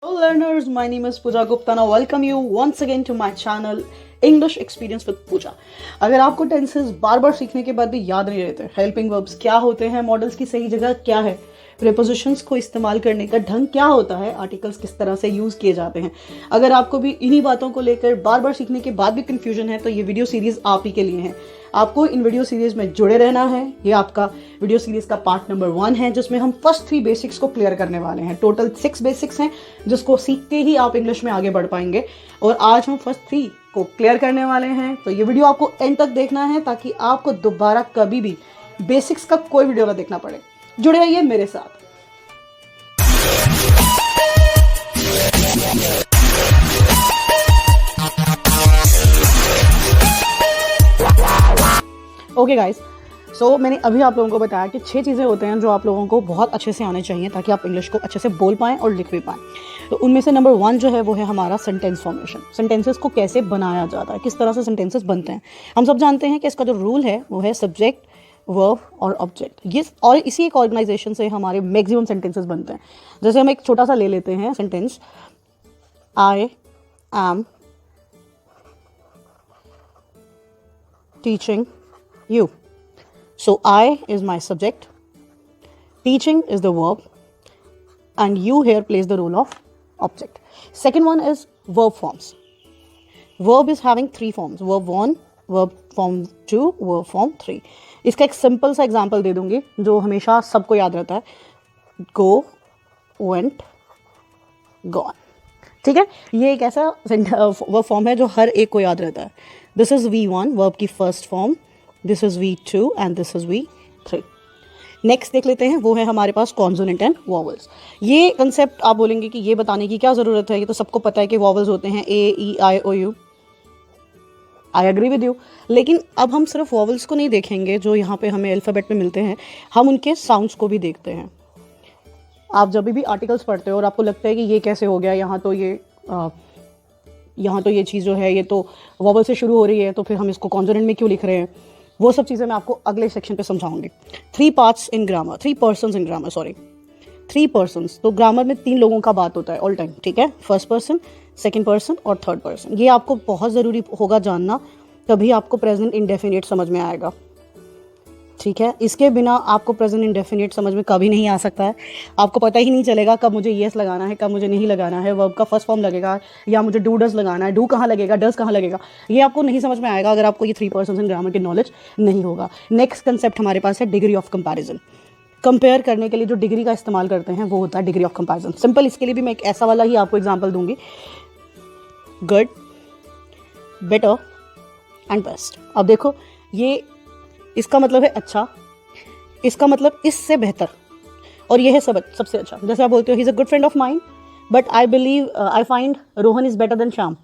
Hello learners, my name is Pooja Gupta. Now welcome you once again to my channel English Experience with Pooja. अगर आपको tenses बार बार सीखने के बाद भी याद नहीं रहते, हेल्पिंग वर्ब्स क्या होते हैं, मॉडल्स की सही जगह क्या है, प्रीपोजिशंस को इस्तेमाल करने का ढंग क्या होता है, आर्टिकल्स किस तरह से यूज किए जाते हैं, अगर आपको भी इन्हीं बातों को लेकर बार बार सीखने के बाद भी कंफ्यूजन है तो ये वीडियो सीरीज आप ही के लिए है। आपको इन वीडियो सीरीज में जुड़े रहना है। ये आपका वीडियो सीरीज का पार्ट नंबर 1 है जिसमें हम फर्स्ट 3 बेसिक्स को क्लियर करने वाले हैं। टोटल 6 बेसिक्स हैं जिसको सीख के ही आप इंग्लिश में आगे बढ़ पाएंगे और आज हम फर्स्ट 3 को क्लियर करने वाले हैं। तो ये वीडियो आपको एंड तक देखना है ताकि आपको दोबारा कभी भी बेसिक्स का कोई वीडियो ना देखना पड़े। जुड़े रहिए मेरे साथ। ओके गाइस, सो मैंने अभी आप लोगों को बताया कि 6 चीज़ें होते हैं जो आप लोगों को बहुत अच्छे से आने चाहिए ताकि आप इंग्लिश को अच्छे से बोल पाएं और लिख भी पाएं। तो उनमें से नंबर 1 जो है वो है हमारा सेंटेंस फॉर्मेशन। सेंटेंसेस को कैसे बनाया जाता है, किस तरह से सेंटेंसेस बनते हैं। हम सब जानते हैं कि इसका जो रूल है वो है सब्जेक्ट, वर्ब और ऑब्जेक्ट। ये और इसी एक ऑर्गेनाइजेशन से हमारे मैक्सिमम सेंटेंसेस बनते हैं। जैसे हम एक छोटा सा ले लेते हैं sentence, I am teaching you. So I is my subject, teaching is the verb, and you here plays the role of object. Second one is verb forms. Verb is having 3 forms, verb 1, verb form 2, verb form 3. इसका एक simple सा example दे दूंगी जो हमेशा सबको याद रहता है, go, went, gone. ठीक है, ये एक ऐसा वर्ब फॉर्म है जो हर एक को याद रहता है। दिस इज V1 वर्ब की first form, this is V2 and this is V3। Next देख लेते हैं, वो है हमारे पास कॉन्सोनेंट एंड वॉवल्स। ये कंसेप्ट आप बोलेंगे कि ये बताने की क्या ज़रूरत है, ये तो सबको पता है कि वॉवल्स होते हैं A, E, I, O, U। I agree with you, लेकिन अब हम सिर्फ वॉवल्स को नहीं देखेंगे जो यहाँ पे हमें अल्फ़ाबेट में मिलते हैं, हम उनके साउंड्स को भी देखते हैं। आप जब भी आर्टिकल्स पढ़ते हो और आपको लगता है कि ये कैसे हो गया, यहाँ तो ये चीज़ जो है ये तो वॉवल से शुरू हो रही है, तो फिर हम इसको कॉन्सोनेंट में क्यों लिख रहे हैं, वो सब चीज़ें मैं आपको अगले सेक्शन पे समझाऊंगी। 3 पर्सन्स इन ग्रामर, सॉरी 3 पर्सन्स। तो ग्रामर में 3 लोगों का बात होता है ऑल टाइम, ठीक है, फर्स्ट पर्सन, सेकंड पर्सन और थर्ड पर्सन। ये आपको बहुत ज़रूरी होगा जानना, तभी आपको प्रेजेंट इंडेफिनिट समझ में आएगा, ठीक है। इसके बिना आपको प्रेजेंट इंडेफिनिट समझ में कभी नहीं आ सकता है। आपको पता ही नहीं चलेगा कब मुझे येस लगाना है, कब मुझे नहीं लगाना है, वर्ब का फर्स्ट फॉर्म लगेगा या मुझे डू डज लगाना है, डू कहाँ लगेगा, डज कहाँ लगेगा, ये आपको नहीं समझ में आएगा अगर आपको ये 3 पर्सन्स इन ग्रामर की नॉलेज नहीं होगा। नेक्स्ट कंसेप्ट हमारे पास है डिग्री ऑफ कंपैरिजन। कंपेयर करने के लिए जो डिग्री का इस्तेमाल करते हैं वो होता है डिग्री ऑफ कंपैरिजन। सिंपल, इसके लिए भी मैं एक ऐसा वाला ही आपको एग्जाम्पल दूंगी, गुड, बेटर एंड बेस्ट। अब देखो, ये इसका मतलब है अच्छा, इसका मतलब इससे बेहतर, और ये है सबसे अच्छा। जैसे आप बोलते हो he is a good friend of mine but I find Rohan is better than Shyam.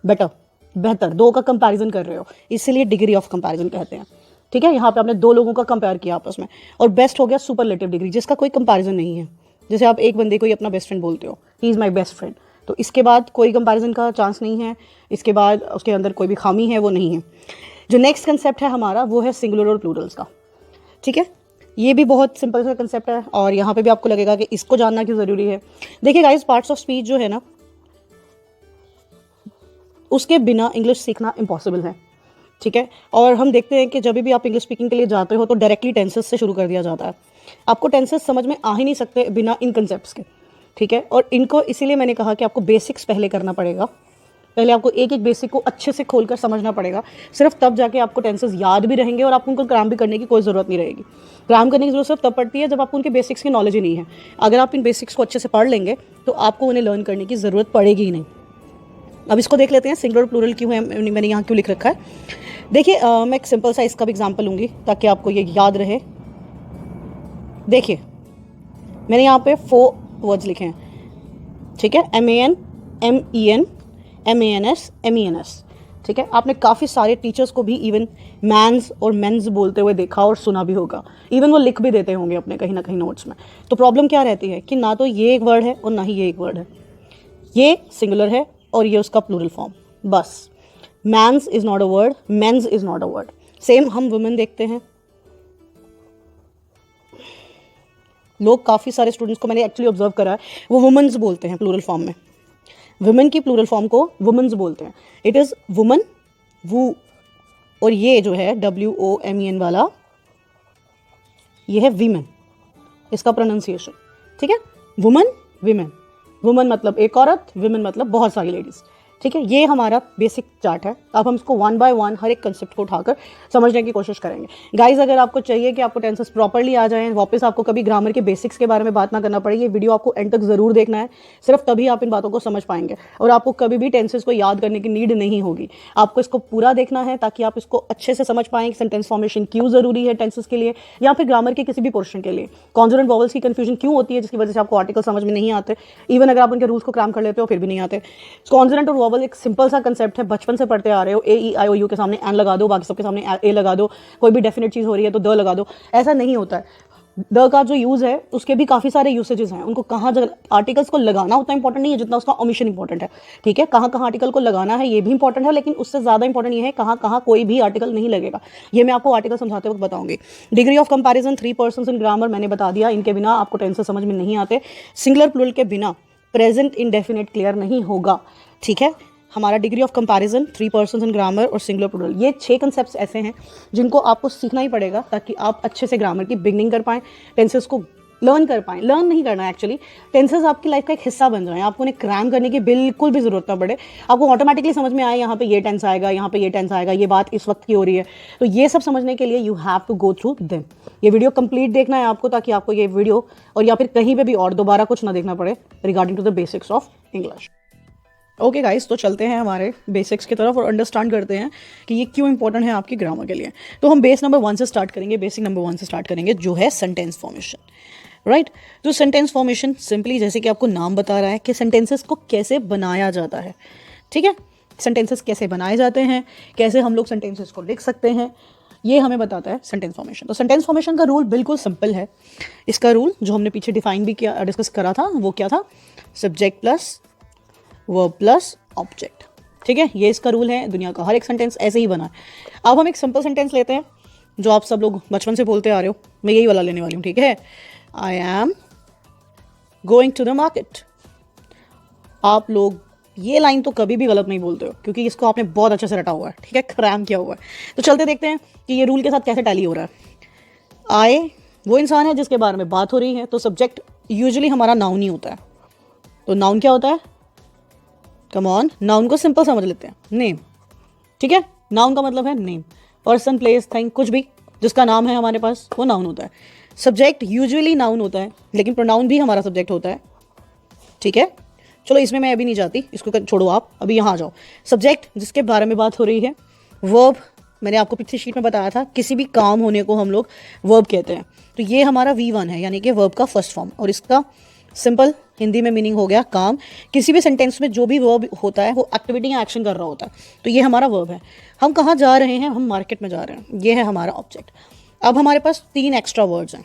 बेहतर 2 का कंपैरिजन कर रहे हो, इसीलिए डिग्री ऑफ कंपैरिजन कहते हैं, ठीक है। यहाँ पे आपने 2 लोगों का कंपेयर किया आपस में। और बेस्ट हो गया सुपरलेटिव डिग्री, जिसका कोई कंपैरिजन नहीं है। जैसे आप एक बंदे को ही अपना बेस्ट फ्रेंड बोलते हो, he is my best friend, तो इसके बाद कोई कंपैरिजन का चांस नहीं है, इसके बाद उसके अंदर कोई भी खामी है वो नहीं है। जो नेक्स्ट कंसेप्ट है हमारा वो है सिंगुलर और प्लूरल्स का, ठीक है। ये भी बहुत सिंपल सा कंसेप्ट है और यहाँ पे भी आपको लगेगा कि इसको जानना क्यों ज़रूरी है। देखिए गाइस, पार्ट्स ऑफ स्पीच जो है ना, उसके बिना इंग्लिश सीखना इम्पॉसिबल है, ठीक है। और हम देखते हैं कि जब भी आप इंग्लिश स्पीकिंग के लिए जाते हो तो डायरेक्टली टेंसेस से शुरू कर दिया जाता है। आपको टेंसेस समझ में आ ही नहीं सकते बिना इन कंसेप्ट्स के, ठीक है। और इनको इसीलिए मैंने कहा कि आपको बेसिक्स पहले करना पड़ेगा। पहले आपको एक एक बेसिक को अच्छे से खोलकर समझना पड़ेगा, सिर्फ तब जाके आपको टेंसेस याद भी रहेंगे और आपको उनको क्राम भी करने की कोई ज़रूरत नहीं रहेगी। क्राम करने की ज़रूरत सिर्फ तब पड़ती है जब आपको उनके बेसिक्स की नॉलेज ही नहीं है। अगर आप इन बेसिक्स को अच्छे से पढ़ लेंगे तो आपको उन्हें लर्न करने की ज़रूरत पड़ेगी ही नहीं। अब इसको देख लेते हैं, सिंगुलर प्लूरल क्यों है, मैंने यहाँ क्यों लिख रखा है। देखिए, मैं एक सिंपल सा इसका भी एग्जाम्पल लूँगी ताकि आपको ये याद रहे। देखिए, मैंने यहाँ पे 4 वर्ड्स लिखे हैं, ठीक है, MAN, MEN, MANS, MENS, ठीक है। आपने काफ़ी सारे टीचर्स को भी इवन मैंस और मेंस बोलते हुए देखा और सुना भी होगा, इवन वो लिख भी देते होंगे अपने कहीं ना कहीं नोट्स में। तो प्रॉब्लम क्या रहती है कि ना तो ये एक वर्ड है और ना ही ये एक वर्ड है, ये सिंगुलर है और ये उसका प्लूरल फॉर्म, बस। Mans is not a word, mens is not a word. Same हम वुमेन देखते हैं, लोग काफ़ी सारे स्टूडेंट्स को मैंने एक्चुअली ऑब्जर्व करा है, वो वुमेन्स बोलते हैं प्लूरल फॉर्म में। वुमेन की प्लूरल फॉर्म को वुमेन्स बोलते हैं। इट इज़ वुमन, वू, और ये जो है WOMEN वाला, ये है वीमेन, इसका प्रोनाउंसिएशन। ठीक है, वुमन, विमेन। वुमन मतलब एक औरत, विमेन मतलब बहुत सारी लेडीज़। ठीक है, ये हमारा बेसिक चार्ट है। अब हम इसको वन बाय वन हर एक कंसेप्ट को उठाकर समझने की कोशिश करेंगे। गाइज, अगर आपको चाहिए कि आपको टेंसेस प्रॉपर्ली आ जाएं, वापस आपको कभी ग्रामर के बेसिक्स के बारे में बात ना करना पड़े, ये वीडियो आपको एंड तक ज़रूर देखना है। सिर्फ तभी आप इन बातों को समझ पाएंगे और आपको कभी भी टेंसेस को याद करने की नीड नहीं होगी। आपको इसको पूरा देखना है ताकि आप इसको अच्छे से समझ पाएं कि सेंटेंस फॉर्मेशन क्यों ज़रूरी है टेंसेस के लिए या फिर ग्रामर के किसी भी पोर्शन के लिए। कॉन्सोनेंट वॉवल्स की कंफ्यूजन क्यों होती है, जिसकी वजह से आपको आर्टिकल समझ में नहीं आते, इवन अगर आप उनके रूल्स को क्रैम कर लेते हो फिर भी नहीं आते। कॉन्सोनेंट और वॉवल एक सिंपल सा कंसेप्ट है, बचपन से पढ़ते आ रहे हो। AEIOU के सामने एन लगा दो, बाकी सबके सामने ए लगा दो, कोई भी डेफिनेट चीज़ हो रही है तो द लगा दो। ऐसा नहीं होता है। द का जो यूज़ है उसके भी काफ़ी सारे यूसेजेस हैं। उनको कहाँ आर्टिकल्स को लगाना उतना इंपॉर्टेंट नहीं है जितना उसका ओमिशन इंपॉर्टेंट है। ठीक है, कहाँ कहाँ आर्टिकल को लगाना है ये भी इंपॉर्टेंट है, लेकिन उससे ज़्यादा इंपॉर्टेंट ये है कहाँ कहाँ कोई भी आर्टिकल नहीं लगेगा। ये मैं आपको आर्टिकल समझाते वक्त बताऊंगी। Degree of comparison 3 persons in grammar मैंने बता दिया, इनके बिना आपको टेंसेस समझ में नहीं आते। सिंगुलर प्लूरल के बिना प्रेजेंट इंडेफिनिट क्लियर नहीं होगा। ठीक है, हमारा degree of comparison 3 persons in grammar और सिंगुलर प्लूरल, ये 6 कंसेप्ट्स ऐसे हैं जिनको आपको सीखना ही पड़ेगा ताकि आप अच्छे से ग्रामर की बिगनिंग कर पाएँ, टेंसेस को लर्न कर पाएँ। लर्न नहीं करना है एक्चुअली, टेंसेस आपकी लाइफ का एक हिस्सा बन जाएं, आपको उन्हें क्रैम करने की बिल्कुल भी जरूरत ना पड़े। आपको ऑटोमेटिकली समझ में आए यहाँ पे ये टेंस आएगा, यहाँ पे ये टेंस आएगा, ये बात इस वक्त की हो रही है। तो ये सब समझने के लिए you have to go through them. ये वीडियो कंप्लीट देखना है आपको ताकि आपको ये वीडियो और या फिर कहीं पे भी और दोबारा कुछ ना देखना पड़े regarding to the basics of English. Okay guys, तो चलते हैं हमारे बेसिक्स की तरफ और अंडरस्टैंड करते हैं कि ये क्यों इंपॉर्टेंट है आपकी ग्रामर के लिए। तो हम बेस नंबर 1 से स्टार्ट करेंगे, बेसिक नंबर 1 से स्टार्ट करेंगे, जो है सेंटेंस फॉर्मेशन। राइट, तो सेंटेंस फॉर्मेशन सिंपली जैसे कि आपको नाम बता रहा है कि सेंटेंसेस को कैसे बनाया जाता है। ठीक है, सेंटेंसेस कैसे बनाए जाते हैं, कैसे हम लोग सेंटेंसेस को लिख सकते हैं, ये हमें बताता है सेंटेंस फॉर्मेशन। तो सेंटेंस फॉर्मेशन का रूल बिल्कुल सिंपल है। इसका रूल जो हमने पीछे डिफाइन भी किया, डिस्कस करा था, वो क्या था? Subject plus verb plus object. ठीक है, ये इसका रूल है। दुनिया का हर एक सेंटेंस ऐसे ही बना है। अब हम एक सिंपल सेंटेंस लेते हैं जो आप सब लोग बचपन से बोलते आ रहे हो, मैं यही वाला लेने वाली हूँ। ठीक है, I am going to the market. आप लोग ये लाइन तो कभी भी गलत नहीं बोलते हो क्योंकि इसको आपने बहुत अच्छे से रटा हुआ है। ठीक है, क्रैम किया हुआ है। तो चलते देखते हैं कि ये रूल के साथ कैसे टैली हो रहा है। आई वो इंसान है जिसके बारे में बात हो रही है, तो सब्जेक्ट यूजुअली हमारा नाउन ही होता है। तो नाउन क्या होता है? कम ऑन, नाउन को सिंपल समझ लेते हैं, नेम। ठीक है, नाउन का मतलब है नेम, पर्सन, प्लेस, थिंग, कुछ भी जिसका नाम है हमारे पास वो नाउन होता है। सब्जेक्ट यूजुअली नाउन होता है, लेकिन प्रोनाउन भी हमारा सब्जेक्ट होता है। ठीक है, चलो इसमें मैं अभी नहीं जाती, इसको छोड़ो, आप अभी यहाँ आ जाओ। सब्जेक्ट जिसके बारे में बात हो रही है। वर्ब मैंने आपको पिछली शीट में बताया था, किसी भी काम होने को हम लोग वर्ब कहते हैं। तो ये हमारा V1 है, यानी कि वर्ब का फर्स्ट फॉर्म, और इसका सिंपल हिंदी में मीनिंग हो गया काम। किसी भी सेंटेंस में जो भी वर्ब होता है वो एक्टिविटी या एक्शन कर रहा होता है, तो ये हमारा वर्ब है। हम कहाँ जा रहे हैं? हम मार्केट में जा रहे हैं, ये है हमारा ऑब्जेक्ट। अब हमारे पास 3 एक्स्ट्रा वर्ड्स हैं,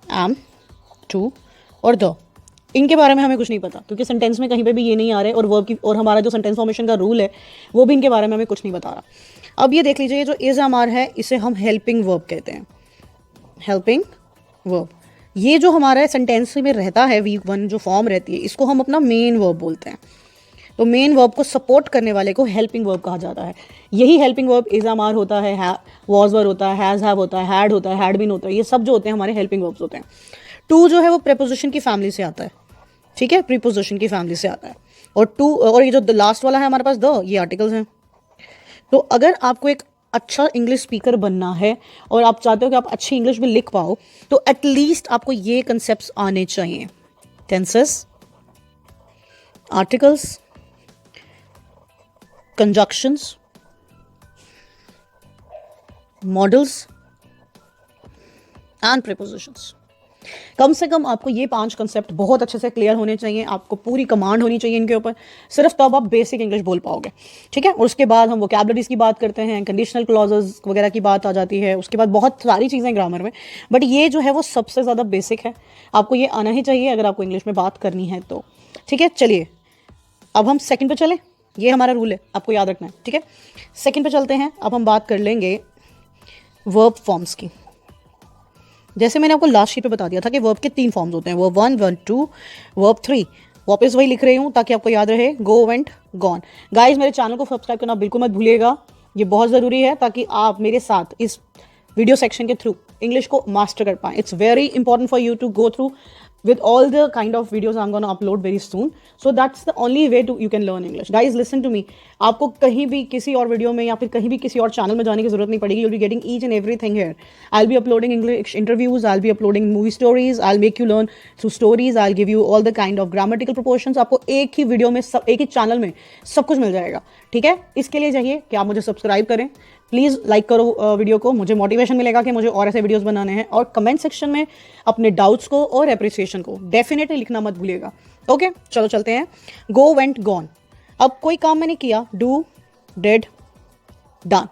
एम, टू और द। इनके बारे में हमें कुछ नहीं पता क्योंकि सेंटेंस में कहीं पे भी ये नहीं आ रहे, और वर्ब की और हमारा जो सेंटेंस फॉर्मेशन का रूल है वो भी इनके बारे में हमें कुछ नहीं बता रहा। अब ये देख लीजिए, ये जो इज एम आर है इसे हम हेल्पिंग वर्ब कहते हैं, हेल्पिंग वर्ब। ये जो हमारा सेंटेंस में रहता है V1 जो फॉर्म रहती है, इसको हम अपना मेन वर्ब बोलते हैं। तो मेन वर्ब को सपोर्ट करने वाले को हेल्पिंग वर्ब कहा जाता है। यही helping verb is am are होता है, वॉज वर होता है, हैज़ हैव होता है, हैड होता है, हैड बीन होता है, ये सब जो होते हैं हमारे हेल्पिंग वर्ब्स होते हैं। टू जो है वो प्रीपोजिशन की फैमिली से आता है। ठीक है, प्रीपोजिशन की फैमिली से आता है। और टू और ये जो लास्ट वाला है हमारे पास द, ये आर्टिकल्स हैं। तो अगर आपको एक अच्छा इंग्लिश स्पीकर बनना है और आप चाहते हो कि आप अच्छी इंग्लिश में लिख पाओ, तो एटलीस्ट आपको ये कंसेप्ट्स आने चाहिए। Tenses, articles, conjunctions, modals and prepositions. कम से कम आपको ये 5 कंसेप्ट बहुत अच्छे से क्लियर होने चाहिए, आपको पूरी कमांड होनी चाहिए इनके ऊपर, सिर्फ तब आप बेसिक इंग्लिश बोल पाओगे। ठीक है, और उसके बाद हम वोकैबुलरीज की बात करते हैं, कंडीशनल क्लॉजेस वगैरह की बात आ जाती है, उसके बाद बहुत सारी चीज़ें ग्रामर में, बट ये जो है वो सबसे ज़्यादा बेसिक है। आपको ये आना ही चाहिए अगर आपको इंग्लिश में बात करनी है तो। ठीक है, चलिए अब हम सेकंड पे चलें, ये हमारा रूल है, आपको याद रखना है। ठीक है, सेकंड पे चलते हैं। अब हम बात कर लेंगे वर्ब फॉर्म्स की। जैसे मैंने आपको लास्ट शीट पे बता दिया था कि वर्ब के 3 फॉर्म्स होते हैं, वर्ब 1, वर्ब 2, वर्ब 3। वापस वही लिख रही हूँ ताकि आपको याद रहे, गो, वेंट, गॉन। गाइज मेरे चैनल को सब्सक्राइब करना बिल्कुल मत भूलिएगा, ये बहुत ज़रूरी है ताकि आप मेरे साथ इस वीडियो सेक्शन के थ्रू इंग्लिश को मास्टर कर पाएँ। It's very important for you to go through with all the kind of videos I'm going to upload very soon. So that's the only way to you can learn English. Guys, listen to me. आपको कहीं भी किसी और video में या फिर कहीं भी किसी और चैनल में जाने की जरूरत नहीं पड़ेगी. You'll be getting each and everything here. I'll be uploading English interviews. I'll be uploading movie stories. I'll make you learn through stories. I'll give you all the kind of grammatical proportions. आपको एक ही video में एक ही channel में सब कुछ मिल जाएगा. ठीक है, इसके लिए चाहिए कि आप मुझे सब्सक्राइब करें, प्लीज़ लाइक करो वीडियो को, मुझे मोटिवेशन मिलेगा कि मुझे और ऐसे वीडियोस बनाने हैं। और कमेंट सेक्शन में अपने डाउट्स को और एप्रिसिएशन को डेफिनेटली लिखना मत भूलिएगा। ओके, चलो चलते हैं। गो, वेंट, गॉन। अब कोई काम मैंने किया, डू, डिड, डन।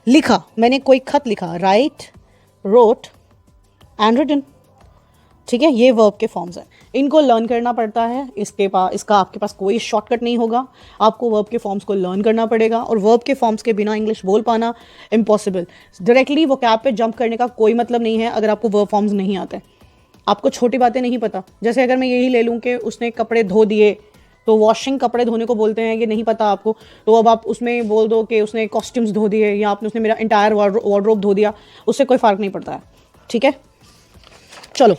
लिखा, मैंने कोई खत लिखा, राइट, रोट एंड रिटन। ठीक है, ये वर्ब के फॉर्म्स हैं, इनको लर्न करना पड़ता है। इसका आपके पास कोई शॉर्टकट नहीं होगा, आपको वर्ब के फॉर्म्स को लर्न करना पड़ेगा। और वर्ब के फॉर्म्स के बिना इंग्लिश बोल पाना इम्पॉसिबल। डायरेक्टली वो कैब पे जंप करने का कोई मतलब नहीं है अगर आपको वर्ब फॉर्म्स नहीं आते। आपको छोटी बातें नहीं पता, जैसे अगर मैं यही ले लूँ कि उसने कपड़े धो दिए, तो वॉशिंग कपड़े धोने को बोलते हैं, ये नहीं पता आपको, तो अब आप उसमें बोल दो कि उसने कॉस्ट्यूम्स धो दिए या उसने मेरा इंटायर वार्डरोब धो दिया, उससे कोई फ़र्क नहीं पड़ता है। ठीक है, चलो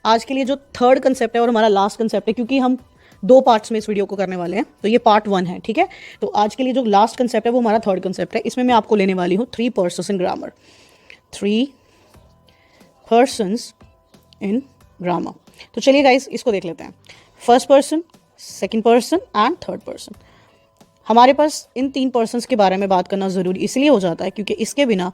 आज के लिए जो थर्ड कंसेप्ट है और हमारा लास्ट कंसेप्ट है, क्योंकि हम 2 पार्ट्स में इस वीडियो को करने वाले हैं, तो ये पार्ट 1 है। ठीक है, तो आज के लिए जो लास्ट कंसेप्ट है वो हमारा थर्ड कंसेप्ट है। इसमें मैं आपको लेने वाली हूँ 3 पर्सन्स इन ग्रामर। 3 पर्सन्स इन ग्रामर। तो चलिए गाइस, इसको देख लेते हैं। First person, second person and third person. हमारे पास इन 3 पर्सन्स के बारे में बात करना ज़रूरी इसलिए हो जाता है क्योंकि इसके बिना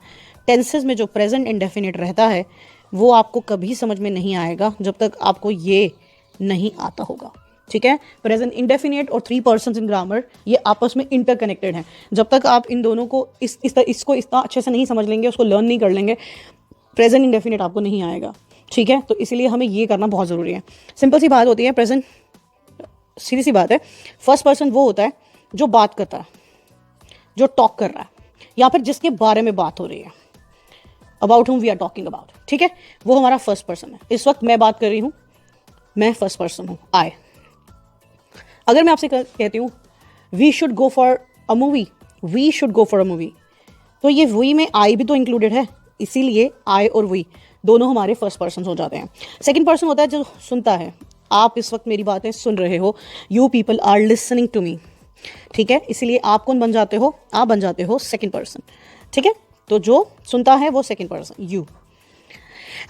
टेंसेस में जो प्रेजेंट इंडेफिनिट रहता है वो आपको कभी समझ में नहीं आएगा जब तक आपको ये नहीं आता होगा। ठीक है, प्रेजेंट इंडेफिनिट और 3 पर्सन्स इन ग्रामर ये आपस में इंटरकनेक्टेड हैं। जब तक आप इन दोनों को इसको इतना अच्छे से नहीं समझ लेंगे, उसको लर्न नहीं कर लेंगे, प्रेजेंट इंडेफिनिट आपको नहीं आएगा। ठीक है, तो इसीलिए हमें ये करना बहुत ज़रूरी है। सिंपल सी बात होती है, प्रेजेंट सीधी सी बात है। फर्स्ट पर्सन वो होता है जो बात करता है, जो टॉक कर रहा है, या फिर जिसके बारे में बात हो रही है, about whom we are talking about. ठीक है, वो हमारा फर्स्ट पर्सन है। इस वक्त मैं बात कर रही हूँ, मैं फर्स्ट पर्सन हूँ, आई। अगर मैं आपसे कहती हूँ we should go for a movie, we should go for a movie, तो ये वी में आई भी तो इंक्लूडेड है, इसीलिए आई और वी दोनों हमारे फर्स्ट पर्सन हो जाते हैं। सेकेंड पर्सन होता है जो सुनता है, आप इस वक्त मेरी बातें सुन रहे हो, you people are listening to me. ठीक है, इसीलिए आप कौन बन जाते हो, आप बन जाते हो सेकेंड पर्सन। ठीक है, तो जो सुनता है वो second person, you.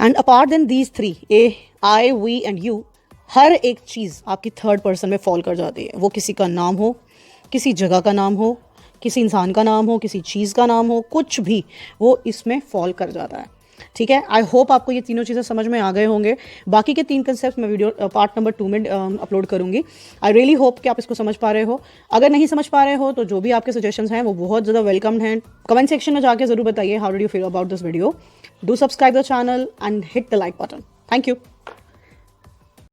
And apart then these 3, a, I, we and you, हर एक चीज़ आपकी थर्ड पर्सन में फॉल कर जाती है। वो किसी का नाम हो, किसी जगह का नाम हो, किसी इंसान का नाम हो, किसी चीज़ का नाम हो, कुछ भी वो इसमें फॉल कर जाता है। ठीक है, आई होप आपको ये तीनों चीज़ें समझ में आ गए होंगे। बाकी के 3 कंसेप्ट मैं वीडियो पार्ट नंबर 2 में अपलोड करूँगी। आई रियली होप कि आप इसको समझ पा रहे हो। अगर नहीं समझ पा रहे हो तो जो भी आपके सजेशंस हैं वो बहुत ज़्यादा वेलकम्ड हैं। कमेंट सेक्शन में जाके ज़रूर बताइए how did you feel about this video. Do subscribe the channel and hit the like button. Thank you.